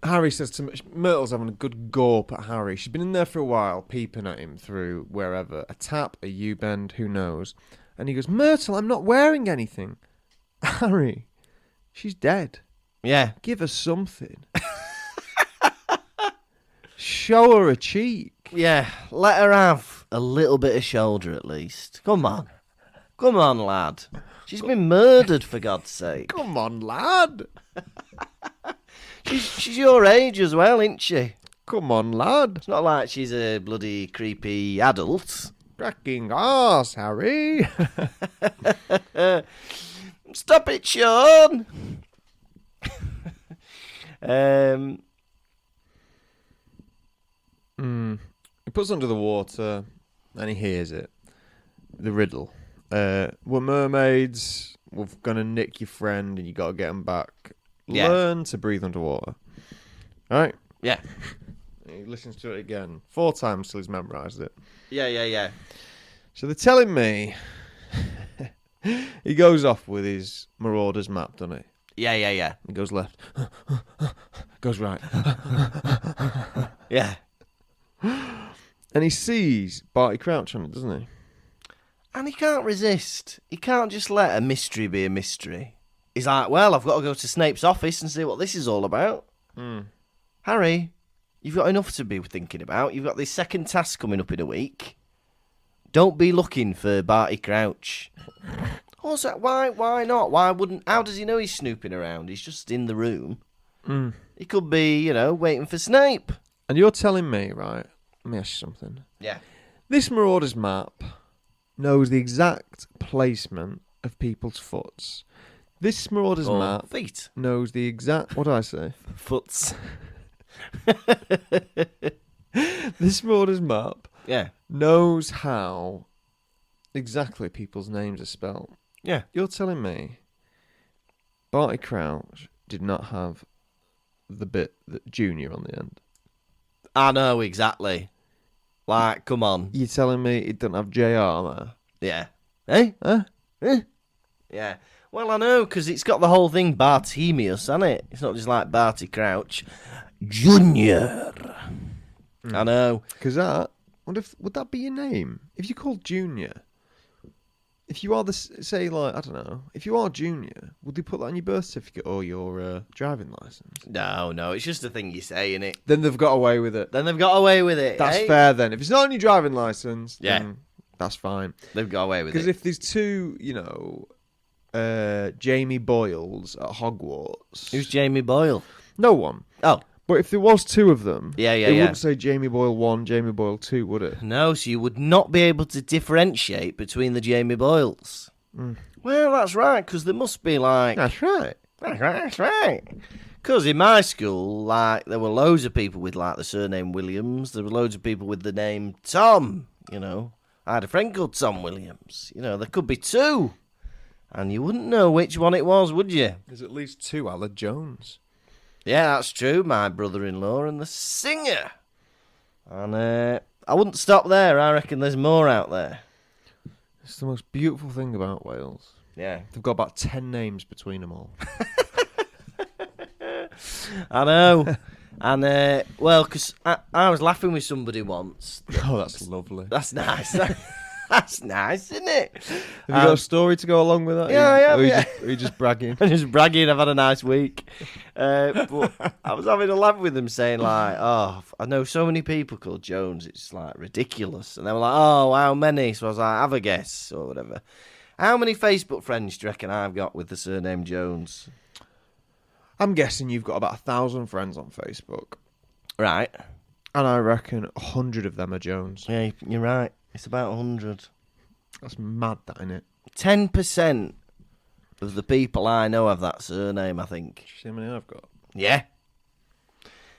Harry says to Myrtle's having a good gawp at Harry. She's been in there for a while, peeping at him through wherever. A tap, a U-bend, who knows. And he goes, Myrtle, I'm not wearing anything. Harry, she's dead. Yeah. Give her something. Show her a cheek. Yeah, let her have a little bit of shoulder at least. Come on. Come on, lad. She's been murdered, for God's sake. Come on, lad. She's your age as well, isn't she? Come on, lad. It's not like she's a bloody creepy adult. Cracking arse, Harry. Stop it, Sean! He puts under the water and he hears it. The riddle. We're mermaids. We're going to nick your friend and you got to get him back. Yeah. Learn to breathe underwater. All right? Yeah. He listens to it again 4 times till he's memorised it. Yeah. So they're telling me he goes off with his Marauder's map, doesn't he? Yeah. He goes left. Goes right. Yeah. And he sees Barty Crouch on it, doesn't he? And he can't resist. He can't just let a mystery be a mystery. He's like, well, I've got to go to Snape's office and see what this is all about. Harry, you've got enough to be thinking about. You've got this second task coming up in a week. Don't be looking for Barty Crouch. Also, why not? Why wouldn't... How does he know he's snooping around? He's just in the room. He could be, waiting for Snape. And you're telling me, right, let me ask you something. Yeah. This Marauder's map knows the exact placement of people's foots. This Marauder's map Feet. knows the exact... What did I say? Foots. This Marauder's map Yeah. knows how exactly people's names are spelled. Yeah. You're telling me Barty Crouch did not have the bit that Junior on the end? I know, exactly. Like, come on. You're telling me it doesn't have JR there? Yeah. Eh? Huh? Yeah. Well, I know, because it's got the whole thing Bartemius, hasn't it? It's not just like Barty Crouch. Junior. I know. Because that... Would that be your name? If you called Junior... If you are say, like, I don't know, if you are Junior, would they put that on your birth certificate or your driving licence? No, it's just a thing you say, innit? Then they've got away with it. That's eh? fair then. If it's not on your driving licence, Yeah. then that's fine. They've got away with it. Because if there's 2, Jamie Boyles at Hogwarts... Who's Jamie Boyle? No one. Oh. But if there was 2 of them, it yeah. wouldn't say Jamie Boyle 1, Jamie Boyle 2, would it? No, so you would not be able to differentiate between the Jamie Boyles. Well, that's right, because there must be like... That's right. That's right. Because in my school, like, there were loads of people with, like, the surname Williams. There were loads of people with the name Tom, I had a friend called Tom Williams. There could be 2. And you wouldn't know which one it was, would you? There's at least 2 Aled Jones. Yeah, that's true. My brother-in-law and the singer. And I wouldn't stop there. I reckon there's more out there. It's the most beautiful thing about Wales. Yeah. They've got about 10 names between them all. I know. And, well, because I was laughing with somebody once. Oh, that's lovely. That's nice. That's nice, isn't it? Have you got a story to go along with that? Yeah, I have, Or yeah. Are you just bragging? I'm just bragging. I've had a nice week. But I was having a laugh with them saying, like, oh, I know so many people called Jones. It's, like, ridiculous. And they were like, oh, how many? So I was like, have a guess or whatever. How many Facebook friends do you reckon I've got with the surname Jones? I'm guessing you've got about 1,000 friends on Facebook. Right. And I reckon 100 of them are Jones. Yeah, you're right. It's about 100. That's mad, that, innit? 10% of the people I know have that surname, I think. See how many I've got? Yeah.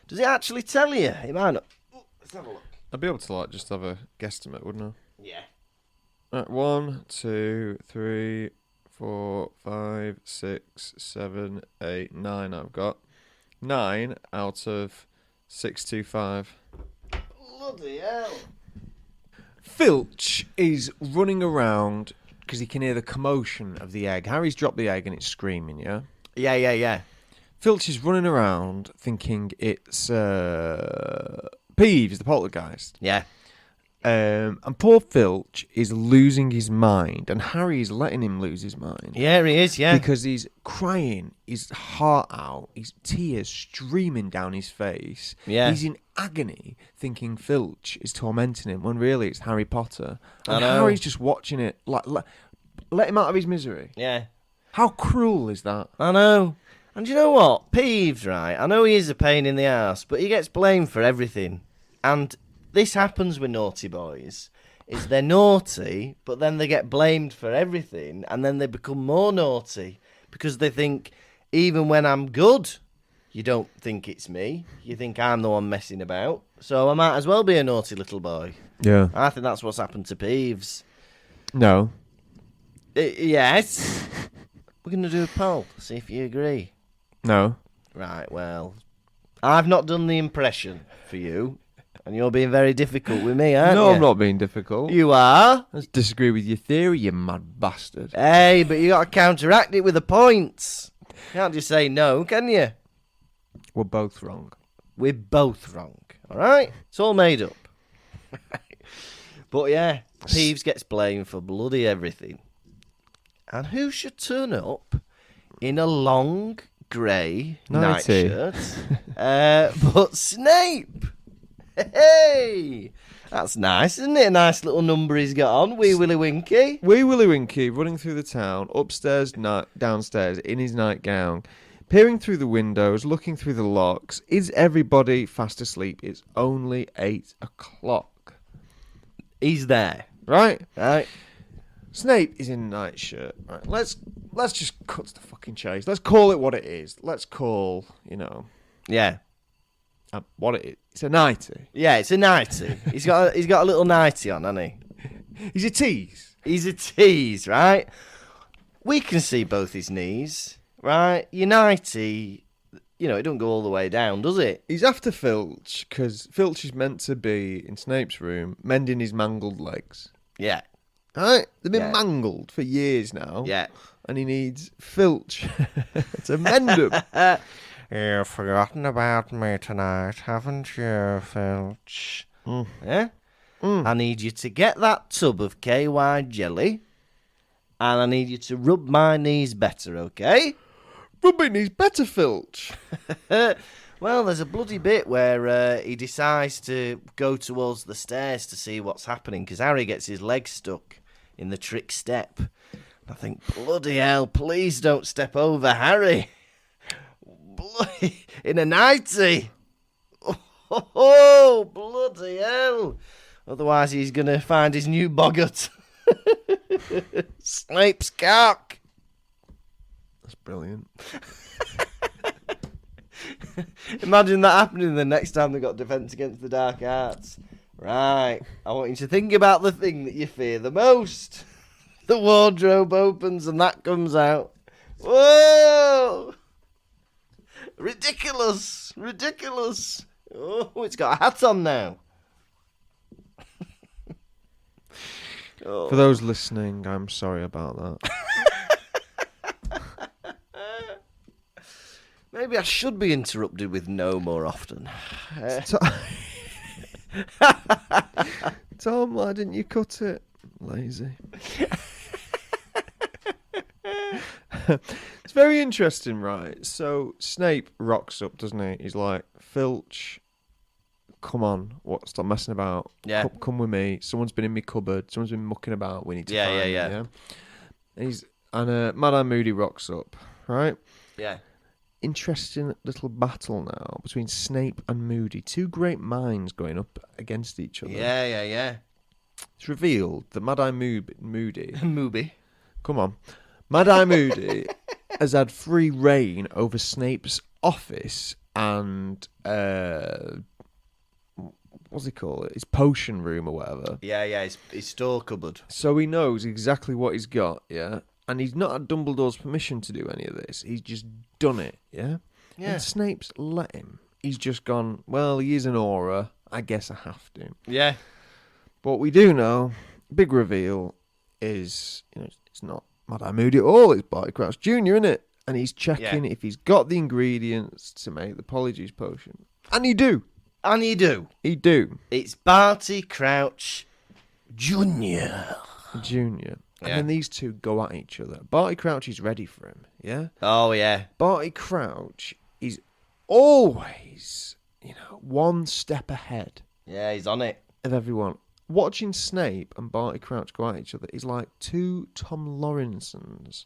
Does it actually tell you? It might not. Let's have a look. I'd be able to, like, just have a guesstimate, wouldn't I? Yeah. Right, 1, 2, 3, 4, 5, 6, 7, 8, 9. I've got 9 out of 625. Bloody hell. Filch is running around because he can hear the commotion of the egg. Harry's dropped the egg and it's screaming, yeah? Yeah. Filch is running around thinking it's Peeves, the poltergeist. Yeah. And poor Filch is losing his mind, and Harry is letting him lose his mind. Yeah, he is, yeah. Because he's crying his heart out, his tears streaming down his face. Yeah. He's in agony, thinking Filch is tormenting him, when really it's Harry Potter. I And know. Harry's just watching it, like, let him out of his misery. Yeah. How cruel is that? I know. And you know what? Peeves, right? I know he is a pain in the arse, but he gets blamed for everything. And this happens with naughty boys. Is they're naughty, but then they get blamed for everything, and then they become more naughty because they think, even when I'm good, you don't think it's me. You think I'm the one messing about. So I might as well be a naughty little boy. Yeah. I think that's what's happened to Peeves. No. Yes. We're going to do a poll, see if you agree. No. Right, well, I've not done the impression for you, and you're being very difficult with me, aren't you? No, I'm not being difficult. You are? I just disagree with your theory, you mad bastard. Hey, but you got to counteract it with the points. You can't just say no, can you? We're both wrong. We're both wrong, all right? It's all made up. But yeah, Peeves gets blamed for bloody everything. And who should turn up in a long grey Nighty. nightshirt but Snape? Hey! That's nice, isn't it? A nice little number he's got on. Wee Willy Winky. Wee Willy Winky running through the town, upstairs, downstairs, in his nightgown, peering through the windows, looking through the locks. Is everybody fast asleep? It's only 8 o'clock. He's there. Right? Right? Snape is in a nightshirt. Right, let's just cut to the fucking chase. Let's call it what it is. Let's call, Yeah. what it is. It's a nightie. Yeah, it's a nightie. He's got a little nightie on, hasn't he? He's a tease. He's a tease, right? We can see both his knees, right? Your nightie, it don't go all the way down, does it? He's after Filch, because Filch is meant to be in Snape's room, mending his mangled legs. Yeah. Right? They've been Yeah. mangled for years now. Yeah. And he needs Filch to mend them. You've forgotten about me tonight, haven't you, Filch? Yeah? I need you to get that tub of KY jelly, and I need you to rub my knees better, okay? Rubbing his better, Filch. Well, there's a bloody bit where he decides to go towards the stairs to see what's happening, because Harry gets his leg stuck in the trick step. I think, bloody hell, please don't step over Harry. Bloody, in a nightie. Oh, bloody hell. Otherwise he's going to find his new boggart. Snape's cock. That's brilliant. Imagine that happening the next time they got Defence Against the Dark Arts. Right, I want you to think about the thing that you fear the most. The wardrobe opens and that comes out. Whoa! Ridiculous! Ridiculous! Oh, it's got a hat on now. For those listening, I'm sorry about that. Maybe I should be interrupted with no more often. Tom, why didn't you cut it? Lazy. It's very interesting, right? So Snape rocks up, doesn't he? He's like, Filch, come on, stop messing about. Yeah. Come with me. Someone's been in my cupboard. Someone's been mucking about. We need to find him, yeah. And Madame Moody rocks up, right? Yeah. Interesting little battle now between Snape and Moody. Two great minds going up against each other. Yeah. It's revealed that Madame Moody... Moody. Come on. Madame Moody has had free reign over Snape's office and... what's he call it? His potion room or whatever. Yeah, his store cupboard. So he knows exactly what he's got, yeah? And he's not had Dumbledore's permission to do any of this. He's just done it, yeah? Yeah. And Snape's let him. He's just gone, well, he is an aura. I guess I have to. Yeah. But what we do know, big reveal, is, it's not Mad-Eye Moody at all. It's Barty Crouch Jr., isn't it? And he's checking if he's got the ingredients to make the Polyjuice potion. And he do. And you do. He do. It's Barty Crouch Jr. Junior. And Yeah. then these two go at each other. Barty Crouch is ready for him, yeah? Oh, yeah. Barty Crouch is always, one step ahead Yeah, he's on it. of everyone. Watching Snape and Barty Crouch go at each other is like two Tom Lawrensons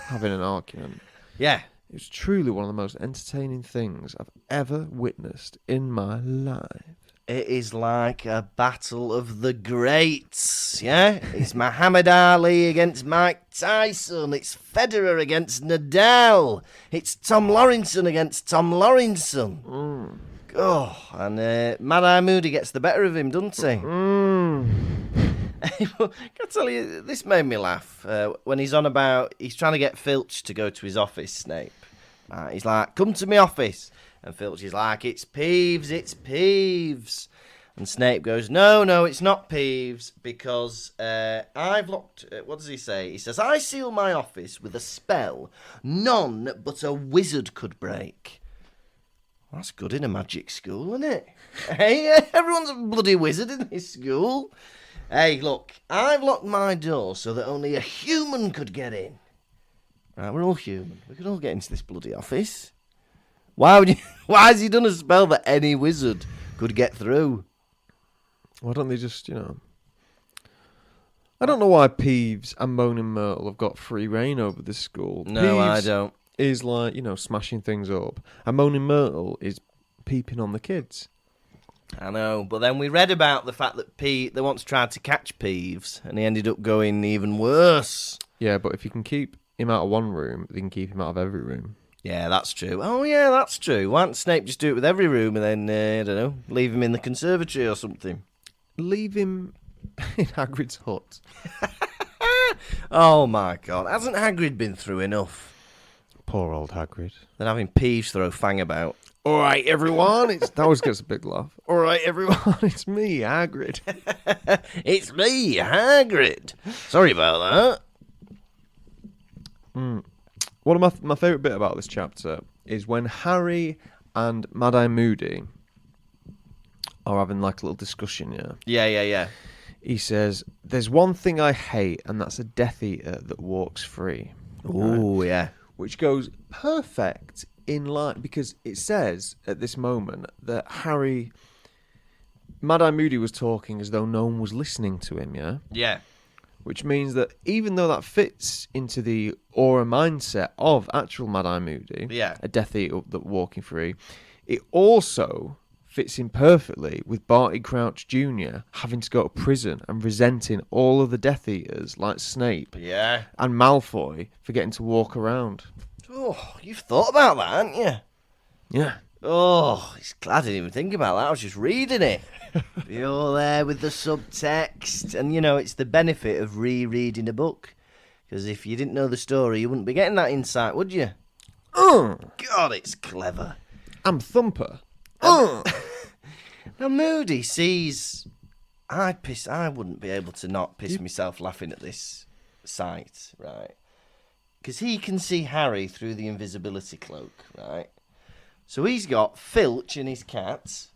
having an argument. Yeah. It was truly one of the most entertaining things I've ever witnessed in my life. It is like a battle of the greats, yeah? It's Muhammad Ali against Mike Tyson. It's Federer against Nadal. It's Tom Lawrenson against Tom Lawrenson. Oh, and Mad-Eye Moody gets the better of him, doesn't he? Can I tell you, this made me laugh. When he's trying to get Filch to go to his office, Snape. He's like, come to my office. And Filch is like, it's Peeves, it's Peeves. And Snape goes, no, it's not Peeves, because I've locked... what does he say? He says, I seal my office with a spell none but a wizard could break. Well, that's good in a magic school, isn't it? Hey, everyone's a bloody wizard in this school. Hey, look, I've locked my door so that only a human could get in. Right, we're all human. We could all get into this bloody office. Why has he done a spell that any wizard could get through? Why don't they just, I don't know why Peeves and Moaning Myrtle have got free reign over this school. No, Peeves I don't. is like, smashing things up. And Moaning Myrtle is peeping on the kids. I know, but then we read about the fact that they once tried to catch Peeves, and he ended up going even worse. Yeah, but if you can keep him out of one room, they can keep him out of every room. Yeah, that's true. Oh, yeah, that's true. Why don't Snape just do it with every room and then, I don't know, leave him in the conservatory or something? Leave him in Hagrid's hut. Oh, my God. Hasn't Hagrid been through enough? Poor old Hagrid. Then having Peeves throw Fang about. All right, everyone. That always gets a big laugh. All right, everyone. It's me, Hagrid. It's me, Hagrid. Sorry about that. One of my favourite bit about this chapter is when Harry and Mad-Eye Moody are having like a little discussion, yeah? Yeah. He says, there's one thing I hate, and that's a Death Eater that walks free. Ooh, yeah. Which goes perfect in line, because it says at this moment that Mad-Eye Moody was talking as though no one was listening to him, yeah? Yeah. Which means that even though that fits into the aura mindset of actual Mad-Eye Moody, Yeah. a Death Eater that walking free, it also fits in perfectly with Barty Crouch Jr. having to go to prison and resenting all of the Death Eaters like Snape Yeah. and Malfoy for getting to walk around. Oh, you've thought about that, haven't you? Yeah. Oh, it's glad I didn't even think about that. I was just reading it. You're there with the subtext. And, it's the benefit of rereading a book. Because if you didn't know the story, you wouldn't be getting that insight, would you? God, it's clever. I'm Thumper. Now, Moody sees... I wouldn't be able to not piss myself laughing at this sight, right? Because he can see Harry through the invisibility cloak, right? So he's got Filch in his cat,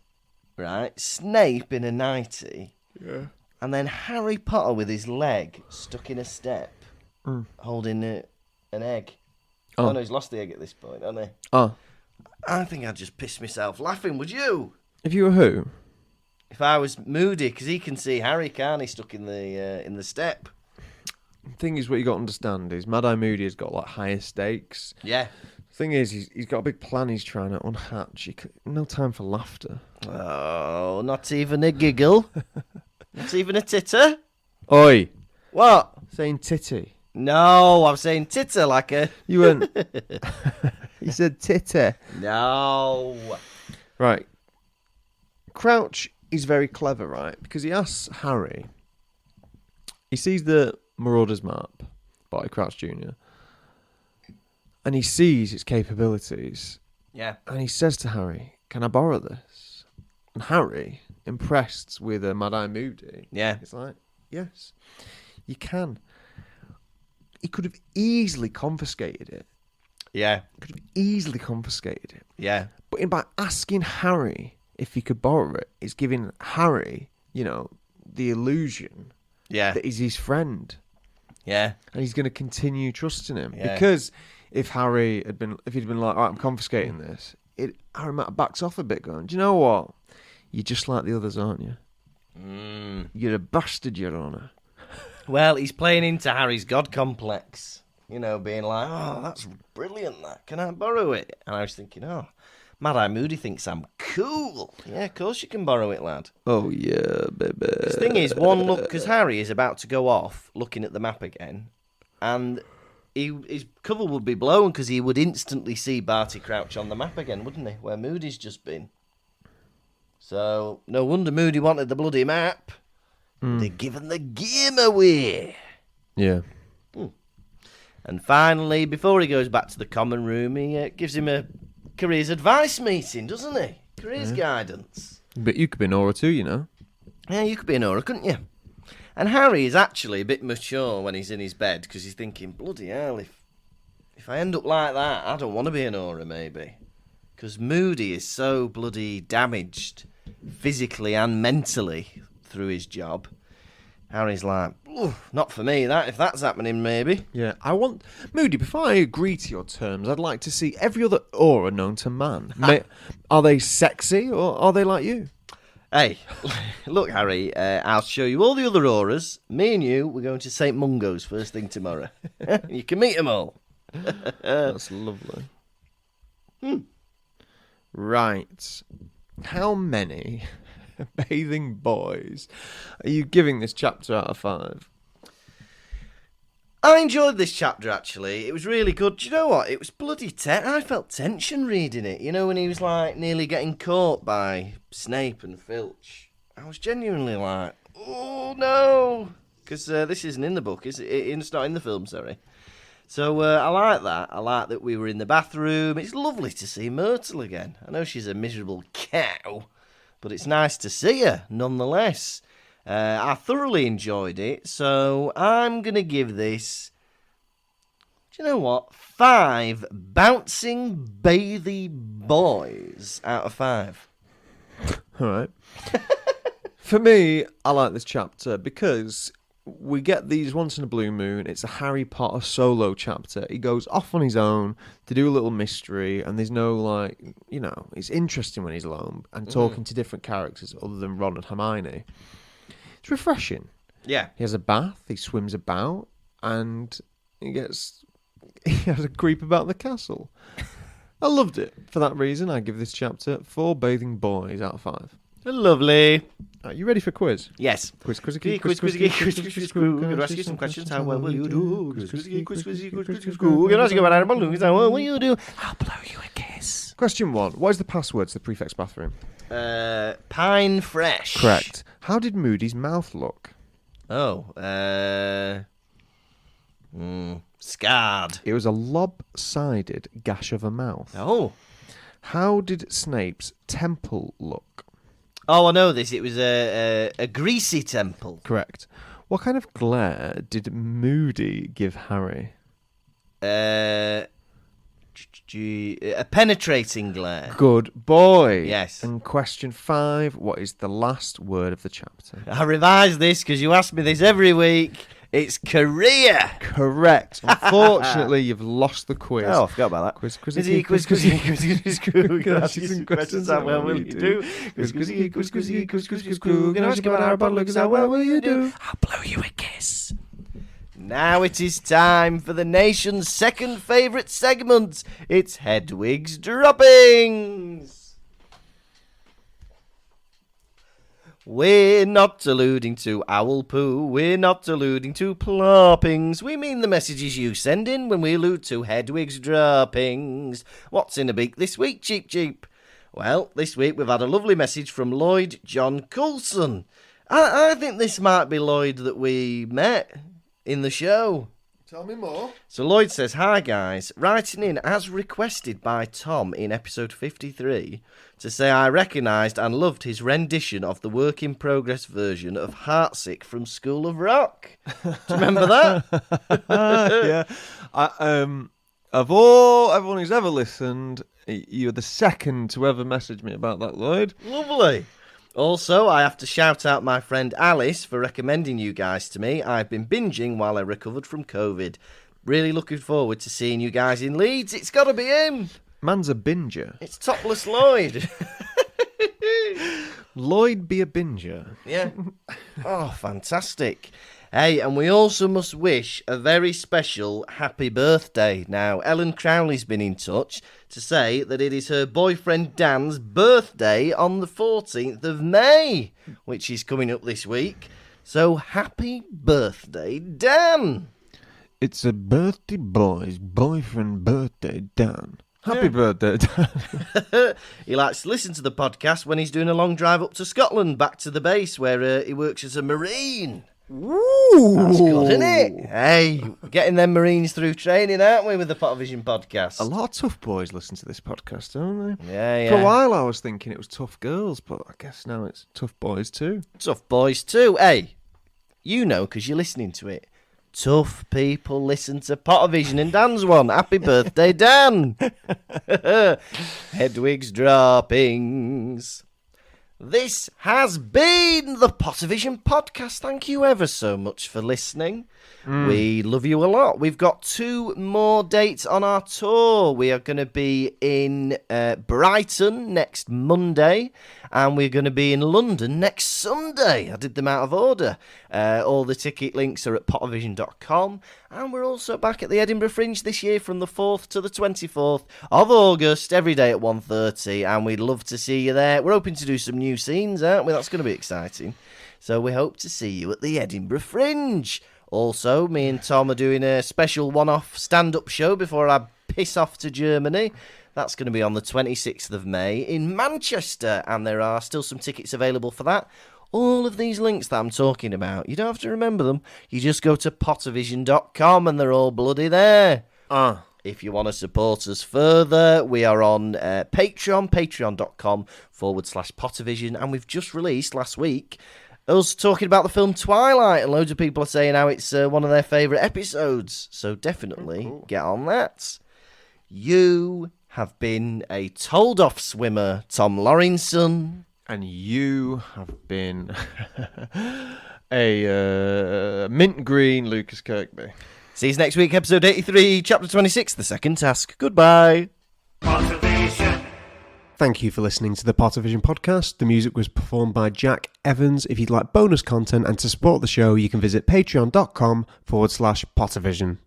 right? Snape in a nightie. Yeah. And then Harry Potter with his leg stuck in a step, holding an egg. Oh, no, he's lost the egg at this point, hasn't he? Oh. I think I'd just piss myself laughing, would you? If you were who? If I was Moody, because he can see Harry, can't he, stuck in the step. Thing is, what you got to understand is Mad-Eye Moody has got like higher stakes. Yeah. Thing is, he's got a big plan he's trying to unhatch. No time for laughter. Oh, not even a giggle? Not even a titter? Oi! What? Saying titty. No, I'm saying titter like a... You went... You said titty. No. Right. Crouch is very clever, right? Because he asks Harry... He sees the Marauders map, Barty Crouch Jr. And he sees its capabilities. Yeah. And he says to Harry, "Can I borrow this?" And Harry, impressed with Mad-Eye Moody, Yeah. is like, "Yes, you can." He could have easily confiscated it. Yeah. Could have easily confiscated it. Yeah. But by asking Harry if he could borrow it, it's giving Harry, the illusion Yeah. that he's his friend. Yeah. And he's going to continue trusting him. Yeah. Because if he'd been like, "All right, I'm confiscating this," Harry might have backs off a bit going, "Do you know what? You're just like the others, aren't you? You're a bastard, Your Honour." Well, he's playing into Harry's God complex. Being like, "Oh, that's brilliant, that. Can I borrow it?" And I was thinking, oh, Mad-Eye Moody thinks I'm cool. Yeah, of course you can borrow it, lad. Oh, yeah, baby. The thing is, one look, because Harry is about to go off looking at the map again, and his cover would be blown because he would instantly see Barty Crouch on the map again, wouldn't he? Where Moody's just been. So, no wonder Moody wanted the bloody map. They're giving the game away. Yeah. And finally, before he goes back to the common room, he gives him a careers advice meeting, doesn't he? Careers guidance. But you could be Nora too, Yeah, you could be an aura, couldn't you? And Harry is actually a bit mature when he's in his bed because he's thinking, bloody hell, if I end up like that, I don't want to be an aura, maybe. Because Moody is so bloody damaged, physically and mentally, through his job. Harry's like, not for me, that. If that's happening, maybe. Yeah, I want... Moody, before I agree to your terms, I'd like to see every other aura known to man. Are they sexy, or are they like you? Hey, look, Harry, I'll show you all the other auras. Me and you, we're going to St. Mungo's first thing tomorrow. You can meet them all. That's lovely. Right. How many bathing boys are you giving this chapter out of 5? I enjoyed this chapter, actually. It was really good. Do you know what? It was bloody I felt tension reading it. When he was, like, nearly getting caught by Snape and Filch. I was genuinely like, oh, no. Because this isn't in the book. It's not in the film, sorry. So I like that. I like that we were in the bathroom. It's lovely to see Myrtle again. I know she's a miserable cow, but it's nice to see her, nonetheless. I thoroughly enjoyed it, so I'm going to give this, do you know what, 5 bouncing bathy boys out of 5. All right. For me, I like this chapter because we get these once in a blue moon. It's a Harry Potter solo chapter. He goes off on his own to do a little mystery, and there's no, it's interesting when he's alone and talking to different characters other than Ron and Hermione. It's refreshing. Yeah. He has a bath, he swims about, and he has a creep about the castle. I loved it. For that reason, I give this chapter 4 bathing boys out of 5. Lovely. Are you ready for a quiz? Yes. Quiz. Going to ask you some questions. How well will you do? We're going to ask you about balloons. How well will you do? I'll blow you a kiss. Question 1. What is the password to the prefect's bathroom? Pine fresh. Correct. How did Moody's mouth look? Oh, scarred. It was a lopsided gash of a mouth. Oh. How did Snape's temple look? Oh, I know this. It was a greasy temple. Correct. What kind of glare did Moody give Harry? A penetrating glare. Good boy. Yes. And question 5. What is the last word of the chapter? I revised this because you ask me this every week. It's career. Correct. Unfortunately, you've lost the quiz. Oh, I forgot about that. Quiz. Can I ask you some questions? How well will you do? Quiz. Gonna ask you about Harry Potter, Lukas. How well will you do? I'll blow you a kiss. Now it is time for the nation's second favourite segment. It's Hedwig's Droppings. We're not alluding to owl poo, we're not alluding to ploppings. We mean the messages you send in when we allude to Hedwig's droppings. What's in a beak this week, Cheap Cheap? Well, this week we've had a lovely message from Lloyd John Coulson. I think this might be Lloyd that we met in the show. Tell me more. So Lloyd says, "Hi guys, writing in as requested by Tom in episode 53 to say I recognised and loved his rendition of the work-in-progress version of Heartsick from School of Rock." Do you remember that? Yeah. Of all everyone who's ever listened, you're the second to ever message me about that, Lloyd. Lovely. Also, I have to shout out my friend Alice for recommending you guys to me. I've been binging while I recovered from COVID. Really looking forward to seeing you guys in Leeds. It's got to be him. Man's a binger. It's Topless Lloyd. Lloyd be a binger. Yeah. Oh, fantastic. Hey, and we also must wish a very special happy birthday. Now, Ellen Crowley's been in touch to say that it is her boyfriend Dan's birthday on the 14th of May, which is coming up this week. So, happy birthday, Dan! It's a birthday boy's boyfriend birthday, Dan. Happy birthday, Dan. He likes to listen to the podcast when he's doing a long drive up to Scotland, back to the base, where he works as a Marine. Ooh. That's good, isn't it? Hey, getting them Marines through training, aren't we, with the Pottervision Podcast? A lot of tough boys listen to this podcast, don't they? Yeah. For a while I was thinking it was tough girls, but I guess now it's tough boys too. Tough boys too. Hey, you know because you're listening to it. Tough people listen to Pottervision and Dan's one. Happy birthday, Dan! Hedwig's droppings. This has been the Pottervision Podcast. Thank you ever so much for listening. We love you a lot. We've got 2 more dates on our tour. We are going to be in Brighton next Monday, and we're going to be in London next Sunday. I did them out of order. All the ticket links are at pottervision.com, and we're also back at the Edinburgh Fringe this year from the 4th to the 24th of August, every day at 1:30, and we'd love to see you there. We're hoping to do some new scenes, aren't we? That's going to be exciting. So we hope to see you at the Edinburgh Fringe. Also, me and Tom are doing a special one-off stand-up show before I piss off to Germany. That's going to be on the 26th of May in Manchester, and there are still some tickets available for that. All of these links that I'm talking about, you don't have to remember them. You just go to pottervision.com and they're all bloody there. If you want to support us further, we are on Patreon, patreon.com/Pottervision, and we've just released last week us talking about the film Twilight, and loads of people are saying how it's one of their favourite episodes. So definitely get on that. You have been a told-off swimmer, Tom Lawrenson. And you have been a mint green Lukas Kirkby. See you next week, episode 83, chapter 26, The Second Task. Goodbye. Pottervision. Thank you for listening to the Pottervision Podcast. The music was performed by Jack Evans. If you'd like bonus content and to support the show, you can visit patreon.com/Pottervision.